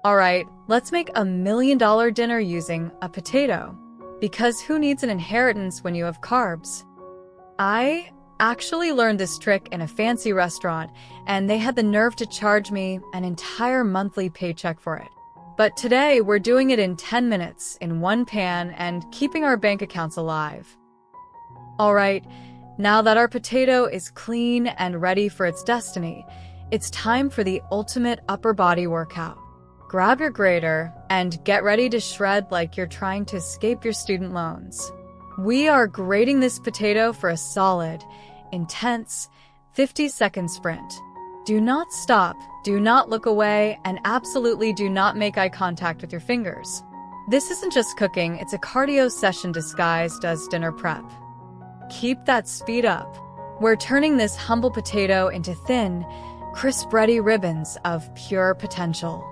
Alright, let's make $1 million dinner using a potato. Because who needs an inheritance when you have carbs? I actually learned this trick in a fancy restaurant, and they had the nerve to charge me an entire monthly paycheck for it. But today, we're doing it in 10 minutes, in one pan, and keeping our bank accounts alive. Alright, now that our potato is clean and ready for its destiny, it's time for the ultimate upper body workout. Grab your grater and get ready to shred like you're trying to escape your student loans. We are grating this potato for a solid, intense 50-second sprint. Do not stop, do not look away, and absolutely do not make eye contact with your fingers. This isn't just cooking, it's a cardio session disguised as dinner prep. Keep that speed up. We're turning this humble potato into thin, crisp, ready ribbons of pure potential.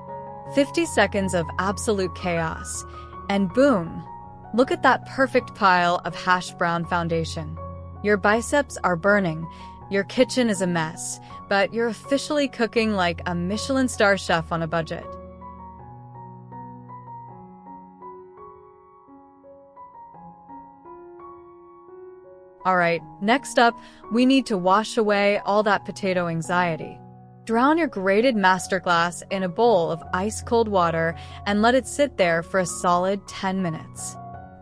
50 seconds of absolute chaos, and boom, look at that perfect pile of hash brown foundation. Your biceps are burning, your kitchen is a mess, but you're officially cooking like a Michelin star chef on a budget. Alright, next up, we need to wash away all that potato anxiety. Drown your grated masterclass in a bowl of ice-cold water and let it sit there for a solid 10 minutes.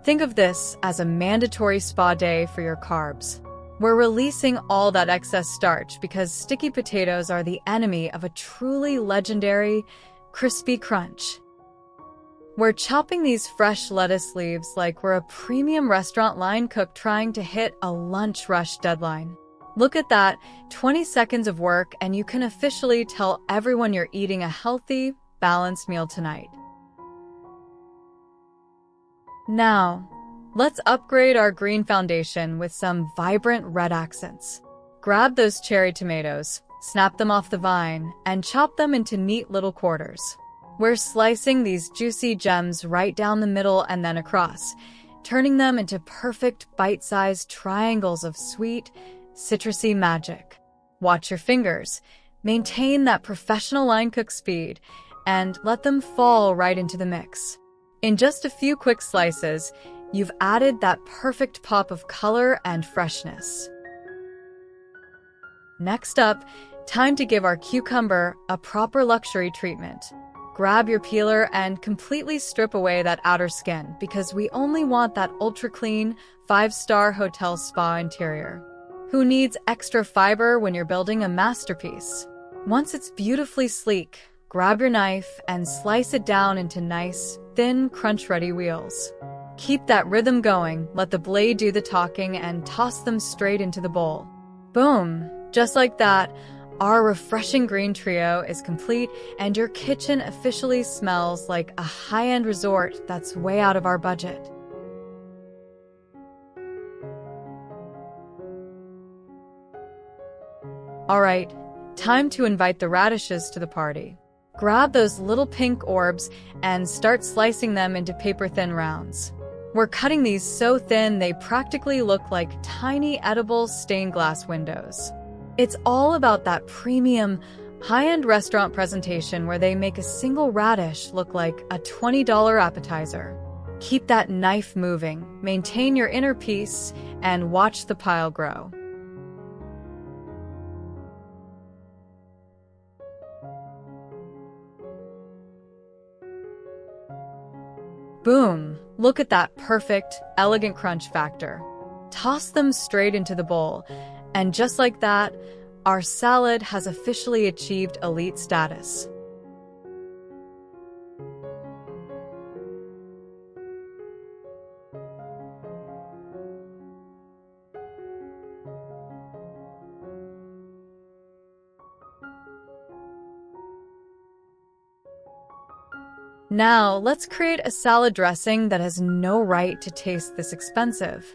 Think of this as a mandatory spa day for your carbs. We're releasing all that excess starch because sticky potatoes are the enemy of a truly legendary, crispy crunch. We're chopping these fresh lettuce leaves like we're a premium restaurant line cook trying to hit a lunch rush deadline. Look at that, 20 seconds of work, and you can officially tell everyone you're eating a healthy, balanced meal tonight. Now, let's upgrade our green foundation with some vibrant red accents. Grab those cherry tomatoes, snap them off the vine, and chop them into neat little quarters. We're slicing these juicy gems right down the middle and then across, turning them into perfect bite-sized triangles of sweet, citrusy magic. Watch your fingers, maintain that professional line cook speed, and let them fall right into the mix. In just a few quick slices, you've added that perfect pop of color and freshness. Next up, time to give our cucumber a proper luxury treatment. Grab your peeler and completely strip away that outer skin because we only want that ultra-clean, 5-star hotel spa interior. Who needs extra fiber when you're building a masterpiece? Once it's beautifully sleek, grab your knife and slice it down into nice, thin, crunch-ready wheels. Keep that rhythm going, let the blade do the talking, and toss them straight into the bowl. Boom! Just like that, our refreshing green trio is complete, and your kitchen officially smells like a high-end resort that's way out of our budget. Alright, time to invite the radishes to the party. Grab those little pink orbs and start slicing them into paper-thin rounds. We're cutting these so thin they practically look like tiny edible stained glass windows. It's all about that premium, high-end restaurant presentation where they make a single radish look like a $20 appetizer. Keep that knife moving, maintain your inner peace, and watch the pile grow. Boom! Look at that perfect, elegant crunch factor. Toss them straight into the bowl, and just like that, our salad has officially achieved elite status. Now, let's create a salad dressing that has no right to taste this expensive.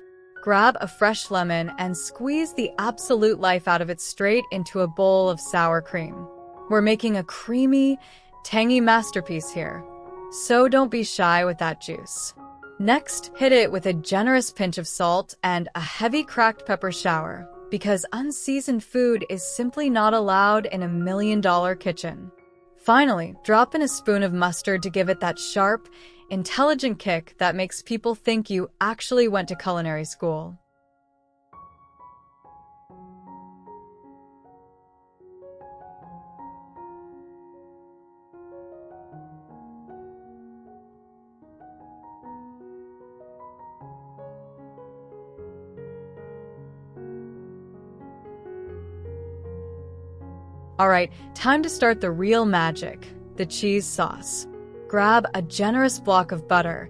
Grab a fresh lemon and squeeze the absolute life out of it straight into a bowl of sour cream. We're making a creamy, tangy masterpiece here, so don't be shy with that juice. Next, hit it with a generous pinch of salt and a heavy cracked pepper shower, because unseasoned food is simply not allowed in $1 million kitchen. Finally, drop in a spoon of mustard to give it that sharp, intelligent kick that makes people think you actually went to culinary school. Alright, time to start the real magic, the cheese sauce. Grab a generous block of butter,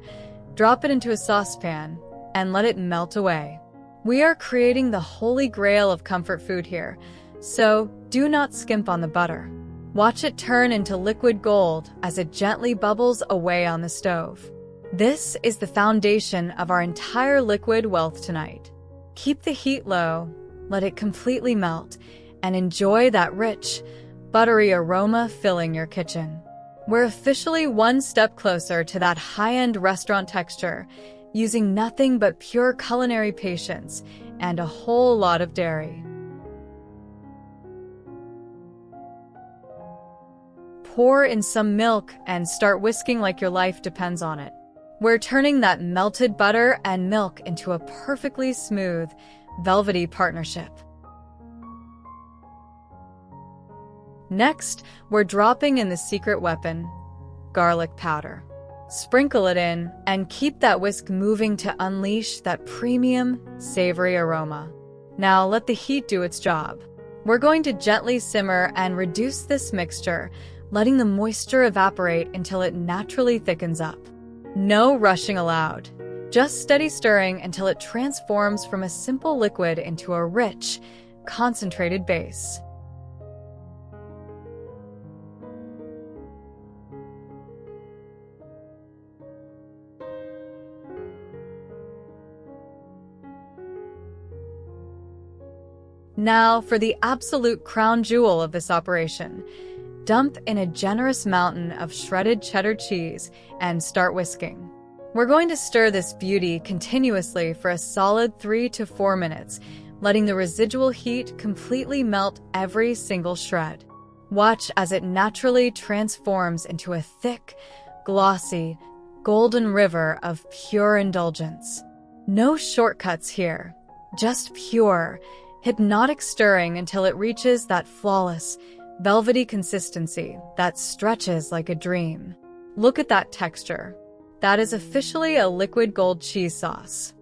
drop it into a saucepan, and let it melt away. We are creating the holy grail of comfort food here, so do not skimp on the butter. Watch it turn into liquid gold as it gently bubbles away on the stove. This is the foundation of our entire liquid wealth tonight. Keep the heat low, let it completely melt, and enjoy that rich, buttery aroma filling your kitchen. We're officially one step closer to that high-end restaurant texture, using nothing but pure culinary patience and a whole lot of dairy. Pour in some milk and start whisking like your life depends on it. We're turning that melted butter and milk into a perfectly smooth, velvety partnership. Next, we're dropping in the secret weapon, garlic powder. Sprinkle it in and keep that whisk moving to unleash that premium, savory aroma. Now let the heat do its job. We're going to gently simmer and reduce this mixture, letting the moisture evaporate until it naturally thickens up. No rushing allowed. Just steady stirring until it transforms from a simple liquid into a rich, concentrated base. Now for the absolute crown jewel of this operation. Dump in a generous mountain of shredded cheddar cheese and start whisking. We're going to stir this beauty continuously for a solid 3 to 4 minutes, letting the residual heat completely melt every single shred. Watch as it naturally transforms into a thick, glossy, golden river of pure indulgence. No shortcuts here, just pure, hypnotic stirring until it reaches that flawless, velvety consistency that stretches like a dream. Look at that texture. That is officially a liquid gold cheese sauce.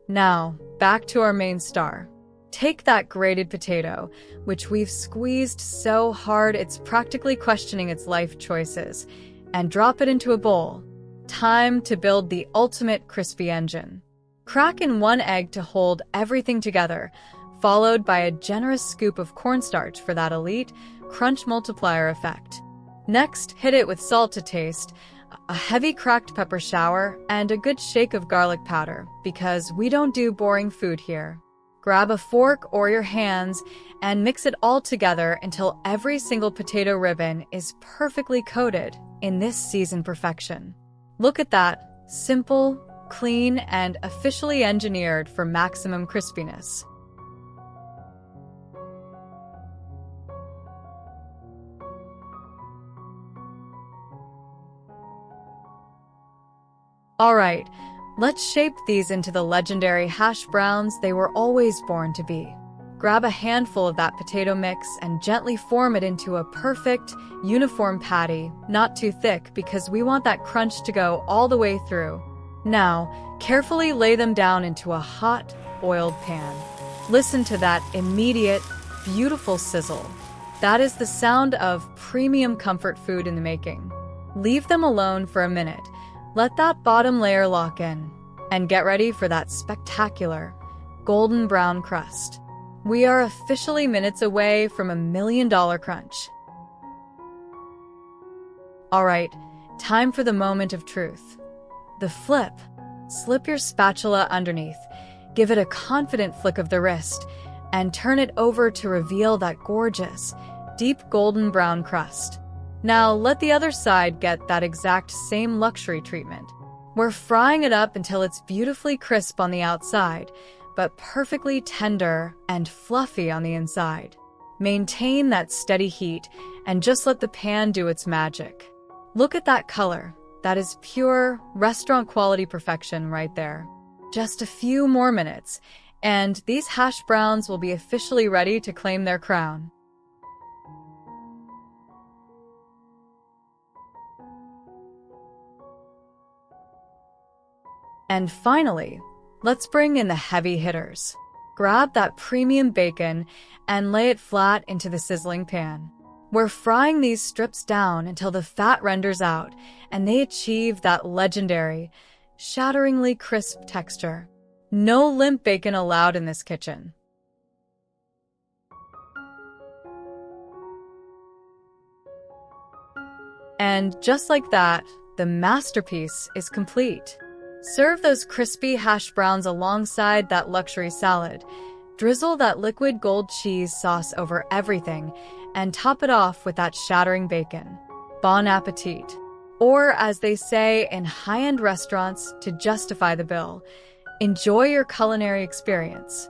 Now, back to our main star. Take that grated potato, which we've squeezed so hard it's practically questioning its life choices, and drop it into a bowl. Time to build the ultimate crispy engine. Crack in 1 egg to hold everything together, followed by a generous scoop of cornstarch for that elite crunch multiplier effect. Next, hit it with salt to taste, a heavy cracked pepper shower, and a good shake of garlic powder, because we don't do boring food here. Grab a fork or your hands and mix it all together until every single potato ribbon is perfectly coated in this seasoned perfection. Look at that, simple, clean, and officially engineered for maximum crispiness. Alright, let's shape these into the legendary hash browns they were always born to be. Grab a handful of that potato mix and gently form it into a perfect, uniform patty, not too thick because we want that crunch to go all the way through. Now, carefully lay them down into a hot, oiled pan. Listen to that immediate, beautiful sizzle. That is the sound of premium comfort food in the making. Leave them alone for a minute. Let that bottom layer lock in, and get ready for that spectacular, golden brown crust. We are officially minutes away from $1 million crunch. Alright, time for the moment of truth. The flip. Slip your spatula underneath, give it a confident flick of the wrist, and turn it over to reveal that gorgeous, deep golden brown crust. Now let the other side get that exact same luxury treatment. We're frying it up until it's beautifully crisp on the outside, but perfectly tender and fluffy on the inside. Maintain that steady heat and just let the pan do its magic. Look at that color. That is pure restaurant quality perfection right there. Just a few more minutes, and these hash browns will be officially ready to claim their crown. And finally, let's bring in the heavy hitters. Grab that premium bacon and lay it flat into the sizzling pan. We're frying these strips down until the fat renders out and they achieve that legendary, shatteringly crisp texture. No limp bacon allowed in this kitchen. And just like that, the masterpiece is complete. Serve those crispy hash browns alongside that luxury salad. Drizzle that liquid gold cheese sauce over everything and top it off with that shattering bacon. Bon appetit. Or, as they say in high-end restaurants, to justify the bill, enjoy your culinary experience.